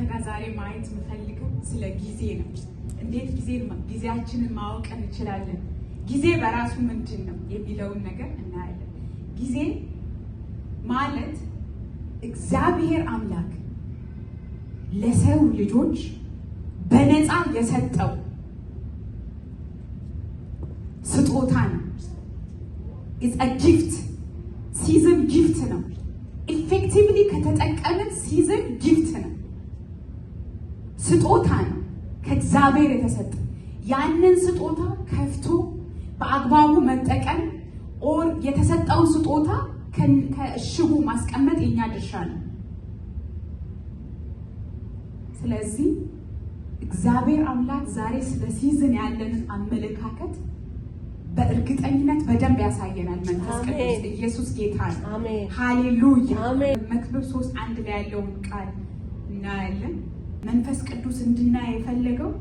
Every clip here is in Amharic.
ጋር ዛሬ ማየት የምፈልገው ስለ ጊዜ ነው። እንዴት ጊዜያችንን ማወቅ እንችላለን? ጊዜ በራሱ ምንድን ነው የሚለውን ነገር እናያለን። ጊዜ ማለት እግዚአብሔር አምላክ ለሰው ልጆች በነፃ የሰጠው ስጦታ ነው። ኢትስ አ ጊፍት። ሲዝን ጊፍት ነው። ኢፌክቲቭሊ ከተጠቀምን ሲዝን ጊፍት ነው፣ ስጦታ ነው ከእግዚአብሔር የተሰጠ። ያንን ስጦታ ከፍቶ በአግባቡ መጠቀም ኦር የተሰጠውን ስጦታ ከእሽጉ ማስቀመጥ የኛ ድርሻ ነው። ስለዚህ እግዚአብሔር አምላክ ዛሬ ስለ ሲዝን ያለንን አመለካከት በእርግጠኝነት በደንብ ያሳየናል። መንፈስ ቅዱስ ኢየሱስ ጌታ ነው። ሃሌሉያ። መክብብ 3:1 ላይ ያለውን ቃል እናያለን። መንፈስ ቅዱስ እንድናይ የፈለገው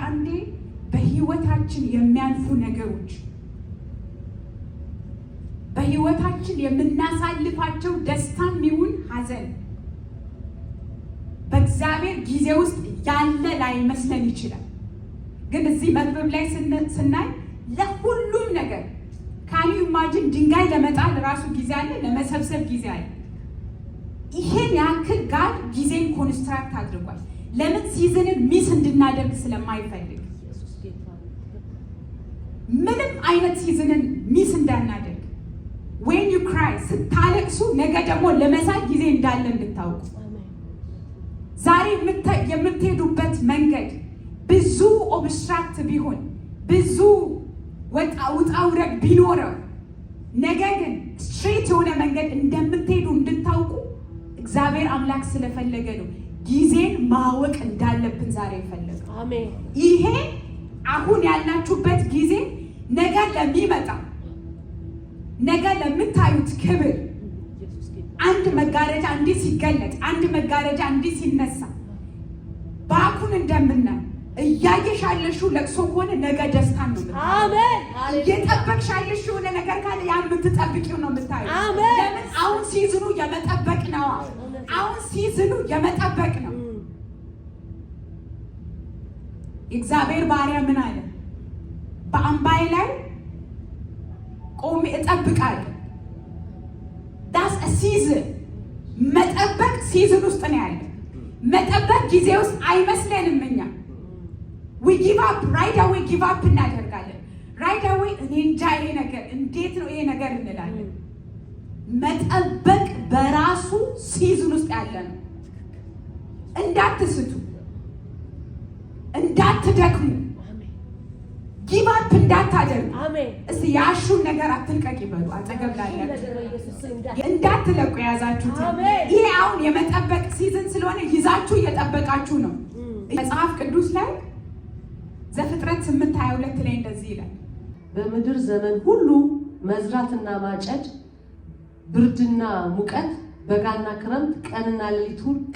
አንዴ በህይወታችን የሚያልፉ ነገሮች፣ በህይወታችን የምናሳልፋቸው ደስታም ይሁን ሐዘን በእግዚአብሔር ጊዜ ውስጥ ያለ ላይመስለን ይችላል። ግን እዚህ መክብብ ላይ ስናይ ለሁሉም ነገር ካን ዩ ኢማጂን ድንጋይ ለመጣል ራሱ ጊዜ አለ፣ ለመሰብሰብ ጊዜ አለ። ይሄን ያክል ጋር ጊዜን ኮንስትራክት አድርጓል። ለምን? ሲዝንን ሚስ እንድናደርግ ስለማይፈልግ ምንም አይነት ሲዝንን ሚስ እንዳናደርግ። ዌን ዩ ክራይ ስታለቅሱ ነገ ደግሞ ለመሳቅ ጊዜ እንዳለ እንድታውቁ። ዛሬ የምትሄዱበት መንገድ ብዙ ኦብስትራክት ቢሆን ብዙ ውጣ ውረድ ቢኖረው ነገር ግን ስትሬት የሆነ መንገድ እንደምትሄዱ እንድታውቁ እግዚአብሔር አምላክ ስለፈለገ ነው ጊዜን ማወቅ እንዳለብን ዛሬ ፈለገ። አሜን። ይሄ አሁን ያላችሁበት ጊዜ ነገ ለሚመጣ ነገ ለምታዩት ክብር አንድ መጋረጃ እንዲህ ሲገለጥ፣ አንድ መጋረጃ እንዲህ ሲነሳ ባኩን እንደምናይ እያየሽ ያለሽው ለቅሶ ከሆነ ነገ ደስታን ነው። አሜን። እየጠበቅሽ ያለሽው የሆነ ነገር ካለ ያን የምትጠብቂው ነው የምታየው። አሜን። ለምን? አሁን ሲዝኑ የመጠበቅ ነው። አሁን ሲዝኑ የመጠበቅ ነው። እግዚአብሔር ባሪያ ምን አለ? በአምባይ ላይ ቆሜ እጠብቃለሁ። ዳስ ሲዝን። መጠበቅ ሲዝን ውስጥ ነው ያለ። መጠበቅ ጊዜ ውስጥ አይመስለንም እኛ we give up right away give up እናደርጋለን። right away እኔ እንጃ ይሄ ነገር እንዴት ነው ይሄ ነገር እንላለን። መጠበቅ በራሱ ሲዝን ውስጥ ያለ ነው። እንዳትስቱ፣ እንዳትደክሙ፣ give up እንዳታደርጉ። አሜን። እስቲ ያሹን ነገር አትልቀቅ ይበሉ። አጠገብ ላላችሁ እንዳትለቁ የያዛችሁት። ይሄ አሁን የመጠበቅ ሲዝን ስለሆነ ይዛችሁ እየጠበቃችሁ ነው። መጽሐፍ ቅዱስ ላይ ዘፍጥረት 8:22 ላይ እንደዚህ ይላል፣ በምድር ዘመን ሁሉ መዝራትና ማጨድ፣ ብርድና ሙቀት፣ በጋና ክረምት፣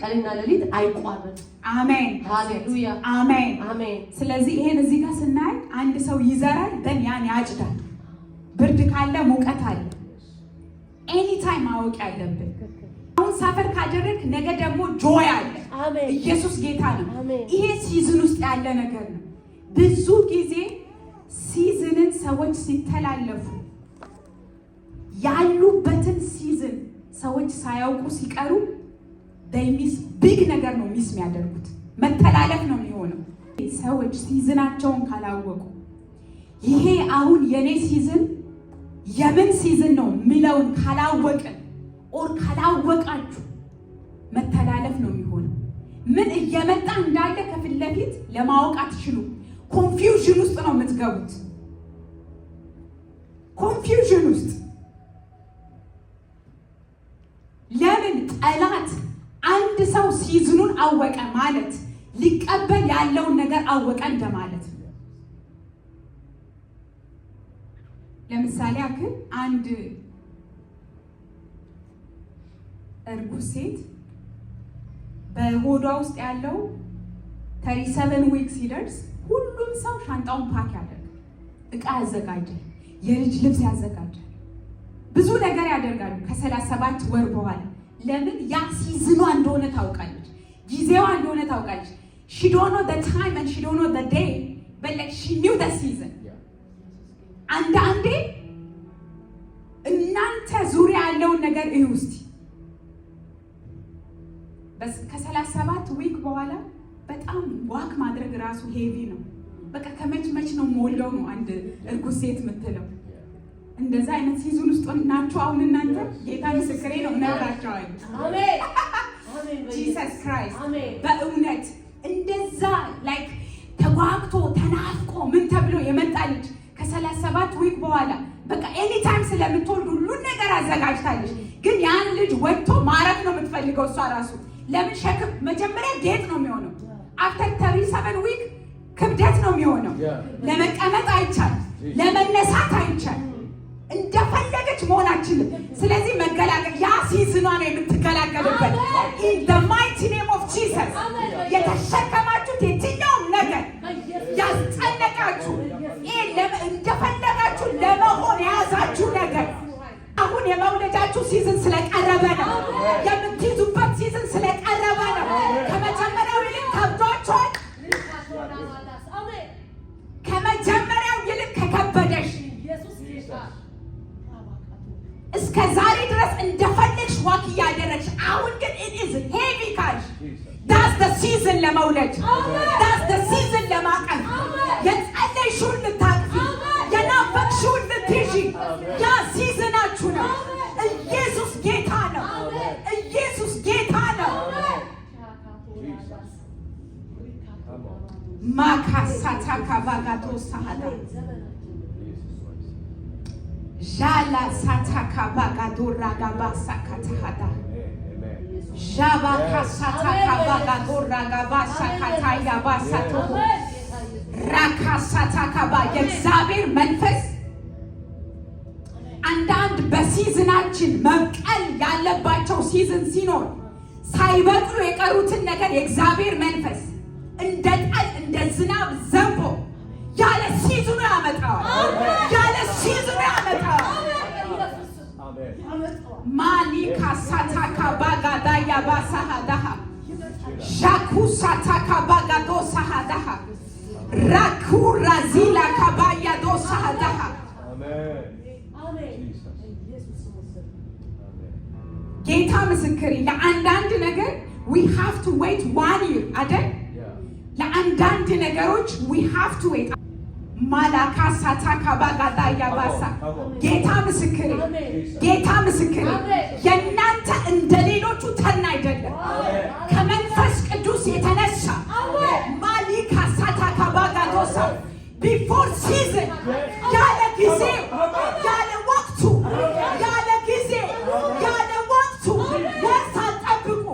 ቀንና ሌሊት አይቋረጥ። አሜን። ሃሌሉያ። አሜን። አሜን። ስለዚህ ይሄን እዚህ ጋር ስናይ አንድ ሰው ይዘራል፣ ደን ያን ያጭዳል። ብርድ ካለ ሙቀት አለ። ኤኒ ታይም ማወቅ ያለብን አሁን ሳፈር ካደረክ ነገ ደግሞ ጆይ አለ። አሜን። ኢየሱስ ጌታ ነው። ይሄ ሲዝን ውስጥ ያለ ነገር ነው። ብዙ ጊዜ ሲዝንን ሰዎች ሲተላለፉ ያሉበትን ሲዝን ሰዎች ሳያውቁ ሲቀሩ ዳይሚስ ቢግ ነገር ነው ሚስ የሚያደርጉት። መተላለፍ ነው የሚሆነው። ሰዎች ሲዝናቸውን ካላወቁ ይሄ አሁን የኔ ሲዝን የምን ሲዝን ነው የሚለውን ካላወቅን ኦር ካላወቃችሁ መተላለፍ ነው የሚሆነው። ምን እየመጣ እንዳለ ከፊት ለፊት ለማወቅ አትችሉ። ኮንፊውዥን ውስጥ ነው የምትገቡት። ኮንፊውዥን ውስጥ ለምን? ጠላት አንድ ሰው ሲዝኑን አወቀ ማለት ሊቀበል ያለውን ነገር አወቀ እንደማለት ነው። ለምሳሌ ያክል አንድ እርጉዝ ሴት በሆዷ ውስጥ ያለው 37 ዊክስ ሲደርስ ሁሉም ሰው ሻንጣውን ፓክ ያደርጋል፣ እቃ ያዘጋጃል፣ የልጅ ልብስ ያዘጋጃል፣ ብዙ ነገር ያደርጋሉ። ከ37 ወር በኋላ ለምን? ያ ሲዝኗ እንደሆነ ታውቃለች። ጊዜዋ እንደሆነ ታውቃለች። she don't know the time and she don't know the day but like she knew the season. አንዳንዴ እናንተ ዙሪያ ያለውን ነገር እዩ እስቲ። በስ ከ37 ዊክ በኋላ በጣም ዋክ ማድረግ ራሱ ሄቪ ነው። በቃ ከመች ነው ሞላው ነው አንድ እርጉዝ ሴት የምትለው። እንደዛ አይነት ሲዝን ውስጥ ናችሁ አሁን እናንተ። ጌታ ምስክሬ ነው እናግራቸዋለሁ። አሜን አሜን። ጂሰስ ክራይስት በእውነት እንደዛ ላይክ ተጓግቶ ተናፍቆ ምን ተብሎ የመጣ ልጅ ከ37 ዊክ በኋላ በቃ ኤኒ ታይም ስለምትወልድ ሁሉን ነገር አዘጋጅታለች። ግን ያን ልጅ ወጥቶ ማረፍ ነው የምትፈልገው እሷ ራሱ። ለምን ሸክም መጀመሪያ ጌጥ ነው የሚሆነው። አፍተር 37 ዊክ ክብደት ነው የሚሆነው። ለመቀመጥ አይቻል፣ ለመነሳት አይቻል። እንደፈለገች መሆን አትችልም። ስለዚህ መገላገል ያ ሲዝኗ ነው የምትገላገልበት። in the mighty name of Jesus የተሸከማችሁት የትኛውም ነገር ያስጨነቃችሁ እንደፈለጋችሁ ለመሆን የያዛችሁ ነገር አሁን የመውለጃችሁ ሲዝን ስለቀረበ ነው። የምትይዙበት ሲዝን ስለቀረበ ነው። ከመጀመሪያው ይልቅ ከብዷችኋል። ከመጀመሪያው ይልቅ ከከበደሽ እስከ ዛሬ ድረስ እንደፈለግሽ ዋክ እያደረግሽ አሁን ግን it is heavy ካልሽ that's the season ለመውለድ that's the season ለማቀፍ የጸለይሽውን ልታቅፊ የናፈቅሽውን ልትይዢ ያ ሲዝናችሁ ነው። ኢየሱስ ጌታ ነው። ኢየሱስ ጌታ ነው። ማካሳታ ካባጋቶ ሳሃዳ ዣላ ሳታካ ባጋዶራ ጋባሳ ካታሃዳ ዣባ ካሳታካ ባጋዶራ ጋባሳ ካታያ ባሳቶ ራካሳታካ ባ የእግዚአብሔር መንፈስ አንዳንድ በሲዝናችን መብቀል ያለባቸው ሲዝን ሲኖር ሳይበቅሉ የቀሩትን ነገር የእግዚአብሔር መንፈስ እንደ ጠል እንደ ዝናብ ዘንቦ ያለ ሲዝኑ ያመጣዋል። ያለ ሲዝኑ ያመጣዋል። ማሊካ ሳታካ ባጋዳ ያባሳሃዳሃ ሻኩሳታካ ባጋዶ ሳሃዳሃ ራኩራ ዚላ ካባያዶ ሳሃዳሃ ጌታ ምስክሬ ለአንዳንድ ነገር we have to wait 1 year አይደል? ለአንዳንድ ነገሮች we have to wait ማላካ ሳታካ ባጋዳ ያባሳ ጌታ ምስክሬ ጌታ ምስክሬ የእናንተ እንደሌሎቹ ተና አይደለም። ከመንፈስ ቅዱስ የተነሳ ማሊካ ሳታካ ባጋዶሳ before season ያለ ጊዜ ያለ ወቅቱ ያለ ጊዜ ያለ ወቅቱ ሳትጠብቁ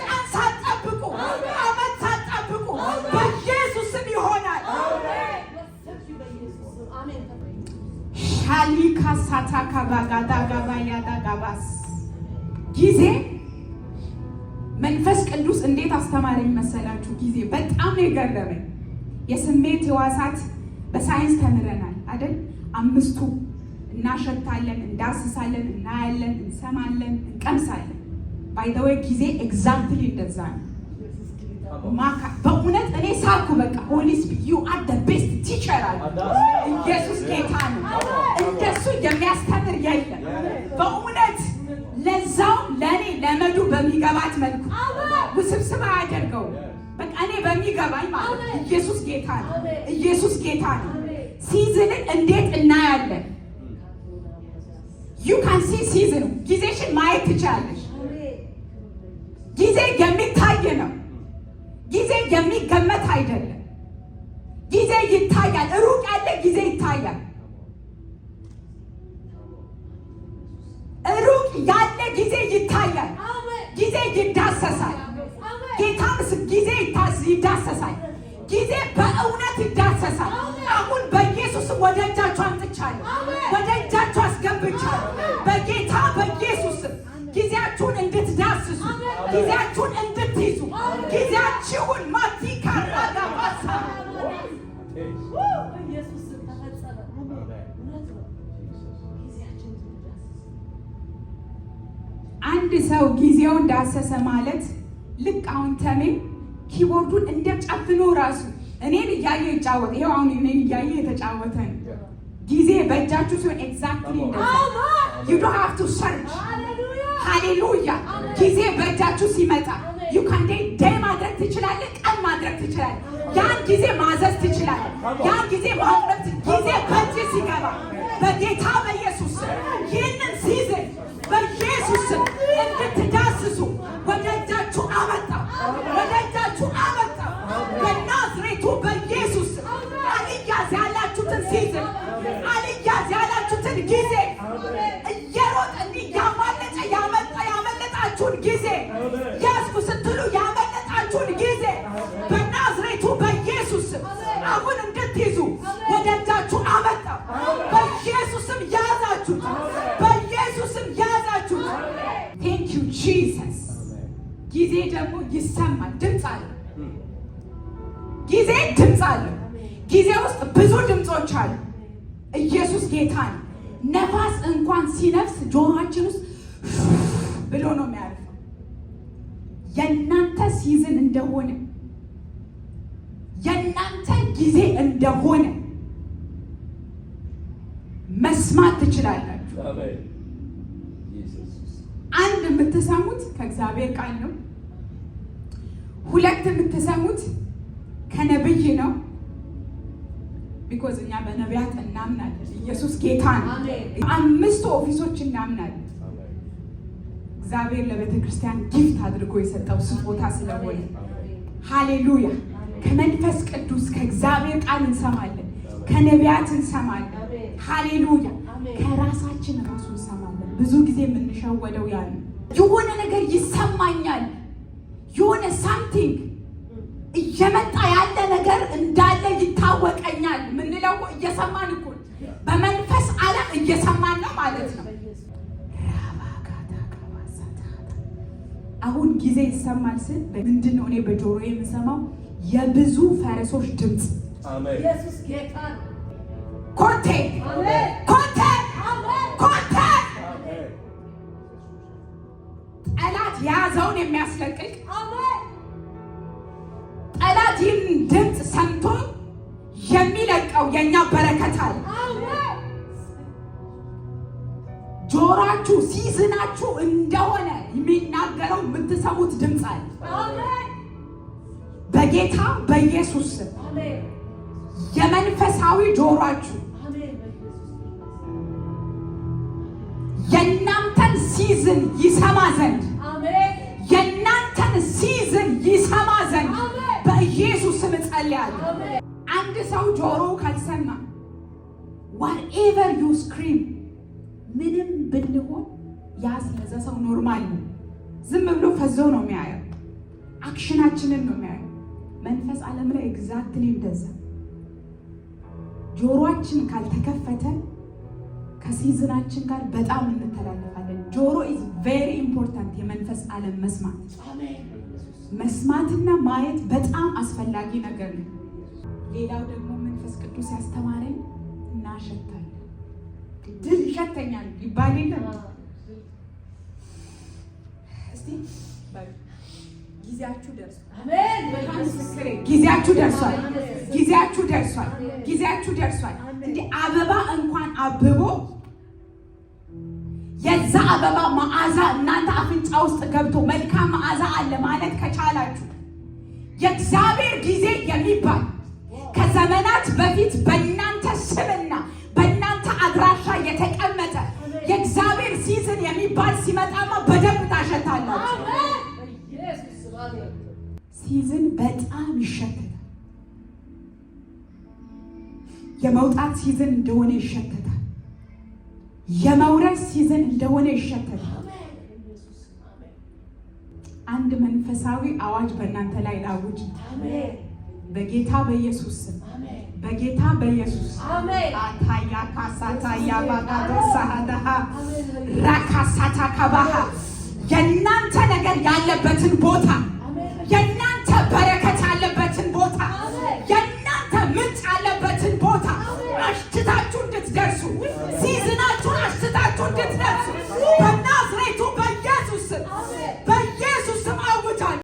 ቀን ሳትጠብቁ ዓመት ሳትጠብቁ በኢየሱስ ስም ይሆናል። ሻሊካ ሳታካ ባጋዳ ጋባያዳ ጋባስ ጊዜ መንፈስ ቅዱስ እንዴት አስተማረኝ መሰላችሁ? ጊዜ በጣም ነው የገረመኝ። የስሜት ሕዋሳት በሳይንስ ተምረናል አይደል? 5ቱ እናሸታለን፣ እንዳስሳለን፣ እናያለን፣ እንሰማለን፣ እንቀምሳለን። ባይ ዘ ዌይ ጊዜ ኤግዛክትሊ እንደዛ ነው። በእውነት እኔ ሳኩ በቃ ሆሊ ስፒሪት ዩ አር ዘ ቤስት ቲቸር አለ። ኢየሱስ ጌታ ነው። እንደሱ የሚያስተምር የለም በእውነት ለዛው ለኔ ለመዱ በሚገባት መልኩ ውስብስብ አያደርገው። በቃ እኔ በሚገባኝ ማለት ኢየሱስ ጌታ ነው። ኢየሱስ ጌታ ነው። ሲዝንን እንዴት እናያለን? you can see season ጊዜሽን ማየት ትችላለሽ። ጊዜ የሚታይ ነው። ጊዜ የሚገመት አይደለም። ጊዜ ይታያል። ሩቅ ያለ ጊዜ ይታያል። ሩቅ ያለ ጊዜ ይታያል። ጊዜ ይዳሰሳል። ጌታ ጊዜ ይዳሰሳል። ጊዜ በእውነት ይዳሰሳል። አሁን በኢየሱስ ወደ እጃችሁ አምጥቻለሁ። ወደ እጃችሁ አስገብቻለሁ። በጌታ በኢየሱስ ጊዜያችሁን እንድትዳስሱ፣ ጊዜያችሁን እንድትይዙ፣ ጊዜያችሁን ማቲካራጋባሳ ኢየሱስ ተፈጸመ። አንድ ሰው ጊዜውን ዳሰሰ ማለት ልክ አሁን ተሜ ኪቦርዱን እንደጨፍኖ ራሱ እኔን እያየ ይጫወት። ይሄው አሁን እኔን እያየ የተጫወተ ነው። ጊዜ በእጃችሁ ሲሆን ኤግዛክትሊ እንደዛ you don't have to search ሃሌሉያ። ጊዜ በእጃችሁ ሲመጣ you can day ማድረግ ትችላለህ፣ ቀን ማድረግ ትችላለህ። ያን ጊዜ ማዘዝ ትችላለህ፣ ያን ጊዜ ማቅረብ ጊዜ በእጅ ሲገባ በጌታ በኢየሱስ ይህንን ሲዝን በኢየሱስ እንድትዳስሱ ወደ እጃችሁ አመጣው፣ ወደ እጃችሁ አመጣው በናዝሬቱ በኢየሱስ። አልያዝ ያላችሁትን ሲዝን፣ አልያዝ ያላችሁትን ጊዜ እየሮጠ እንዲህ ያማለጠ ያመለጣችሁን ጊዜ ያዝኩ ስትሉ ያመለጣችሁን ጊዜ በናዝሬቱ በኢየሱስ አሁን እንድትይዙ ወደ እጃችሁ አመጣው። በኢየሱስም ያዛችሁ፣ በኢየሱስም ያዛችሁ። ቴንክ ዩ ጂሰስ። ጊዜ ደግሞ ይሰማል፣ ድምፅ አለ። ጊዜ ድምፅ አለ። ጊዜ ውስጥ ብዙ ድምፆች አሉ። ኢየሱስ ጌታ ነው። ነፋስ እንኳን ሲነፍስ ጆሮአችን ውስጥ ብሎ ነው የሚያልፈው። የእናንተ ሲዝን እንደሆነ የእናንተ ጊዜ እንደሆነ መስማት ትችላላችሁ። አንድ የምትሰሙት ከእግዚአብሔር ቃል ነው። ሁለት የምትሰሙት ከነብይ ነው። ቢኮዝ እኛ በነቢያት እናምናለን። ኢየሱስ ጌታ ነው። 5 ኦፊሶች እናምናለን። እግዚአብሔር ለቤተ ክርስቲያን ጊፍት አድርጎ የሰጠው ስጦታ ስለሆነ ሃሌሉያ። ከመንፈስ ቅዱስ ከእግዚአብሔር ቃል እንሰማለን፣ ከነቢያት እንሰማለን። ሃሌሉያ። ከራሳችን ራሱ እንሰማለን። ብዙ ጊዜ የምንሸወደው ያ ነው። የሆነ ነገር ይሰማኛል፣ የሆነ ሳምቲንግ እየመጣ ያለ ነገር እንዳለ ይታወቀኛል ምንለው እየሰማን እኮ በመንፈስ ዓለም እየሰማን ነው ማለት ነው። አሁን ጊዜ ይሰማል ስል ምንድን ነው እኔ በጆሮ የምሰማው? የብዙ ፈረሶች ድምፅ። ኢየሱስ ጌታ ነው። ኮቴ ኮቴ ኮቴ ጠላት የያዘውን የሚያስለቅቅ ጠላት ይህን ድምፅ ሰምቶ የሚለቀው የእኛ በረከት አለ። ጆሮአችሁ ሲዝናችሁ እንደሆነ የሚናገረው የምትሰሙት ድምፅ አለ። በጌታ በኢየሱስ ስም የመንፈሳዊ ጆሮአችሁ የእናንተን ሲዝን ይሰማ ዘንድ የእናንተን ሲዝን ይሰማ ዘንድ በኢየሱስ ስም ጸልያለሁ። አንድ ሰው ጆሮ ካልሰማ whatever you scream ምንም ብንሆን ያስለዘ ሰው ኖርማል ነው። ዝም ብሎ ፈዞ ነው የሚያየው። አክሽናችንን ነው የሚያየው። መንፈስ ዓለም ላይ ኤግዛክትሊ እንደዛ። ጆሮአችን ካልተከፈተ ከሲዝናችን ጋር በጣም እንተላለፋለን። ጆሮ ኢዝ ቬሪ ኢምፖርታንት። የመንፈስ ዓለም መስማትና ማየት በጣም አስፈላጊ ነገር ነው። ሌላው ደግሞ መንፈስ ቅዱስ ያስተማረኝ እናሸታለን። ድል ይሸተኛል ይባል የለም። እስቲ ጊዜያችሁ ደርሷል። አሜን። ጊዜያችሁ ደርሷል። ጊዜያችሁ ደርሷል። ጊዜያችሁ ደርሷል። እንደ አበባ እንኳን አብቦ የዛ አበባ መዓዛ እናንተ አፍንጫ ውስጥ ገብቶ መልካም መዓዛ አለ ማለት ከቻላችሁ የእግዚአብሔር ጊዜ የሚባል ከዘመናት በፊት በእናንተ ስምና በእናንተ አድራሻ የተቀመጠ የእግዚአብሔር ሲዝን የሚባል ሲመጣማ በደንብ ታሸታላችሁ። ሲዝን በጣም ይሸተታል። የመውጣት ሲዝን እንደሆነ ይሸተታል። የመውረድ ሲዝን እንደሆነ ይሸተታል። አንድ መንፈሳዊ አዋጅ በእናንተ ላይ ላውጅ። በጌታ በኢየሱስ ስም፣ በጌታ በኢየሱስ አታያ ካሳታ ያባጋዶ ሳሃዳሃ ራካሳታ ካባሃ የእናንተ ነገር ያለበትን ቦታ